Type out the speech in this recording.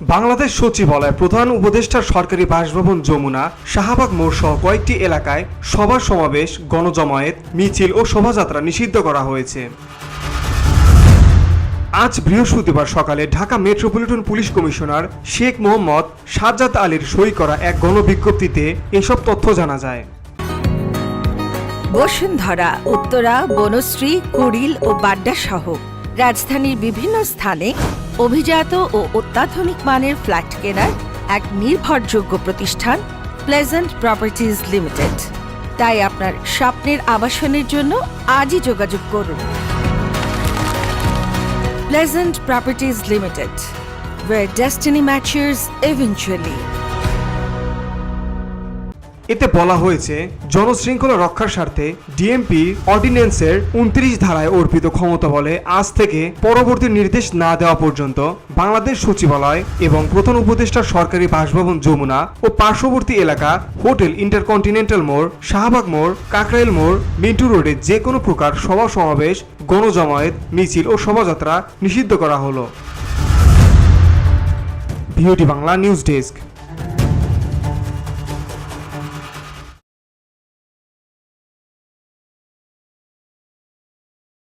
বাংলাদেশ সচিবালয় প্রধান উপদেষ্টার সরকারি বাসভবন যমুনা, শাহবাগ মোড় সহ কয়েকটি এলাকায় সভা সমাবেশ, গণজমায়েত, মিছিল ও শোভাযাত্রা নিষিদ্ধ করা হয়েছে। আজ বৃহস্পতিবার সকালে Dhaka metropolitan police commissioner Sheikh Mohammad Sajjad আলীর সই করা এক গণবিজ্ঞপ্তিতে এসব তথ্য জানা যায়। বসুন্ধরা, উত্তরা, বনশ্রী, কুড়িল ও বাড্ডা সহ রাজধানীর বিভিন্ন স্থানে অভিজাত ও অত্যাধুনিক মানের ফ্ল্যাট কেনার এক নির্ভরযোগ্য প্রতিষ্ঠান প্লেজেন্ট প্রপার্টিজ লিমিটেড। তাই আপনার স্বপ্নের আবাসনের জন্য আজই যোগাযোগ করুন। Pleasant properties limited, where destiny matures eventually. এতে বলা হয়েছে, জনশৃঙ্খলা রক্ষার স্বার্থে ডিএমপি অর্ডিন্যান্সের 29 ধারায় অর্পিত ক্ষমতা বলে আজ থেকে পরবর্তী নির্দেশ না দেওয়া পর্যন্ত বাংলাদেশ সচিবালয় এবং প্রধান উপদেষ্টার সরকারি বাসভবন যমুনা ও পার্শ্ববর্তী এলাকা হোটেল ইন্টারকন্টিনেন্টাল মোড়, শাহবাগ মোড়, কাকরাইল মোড়, মিন্টু রোডে যে কোনো প্রকার সভা সমাবেশ, গণজমায়েত, মিছিল ও শোভাযাত্রা নিষিদ্ধ করা হলো। ভিওটি বাংলা নিউজ ডেস্ক।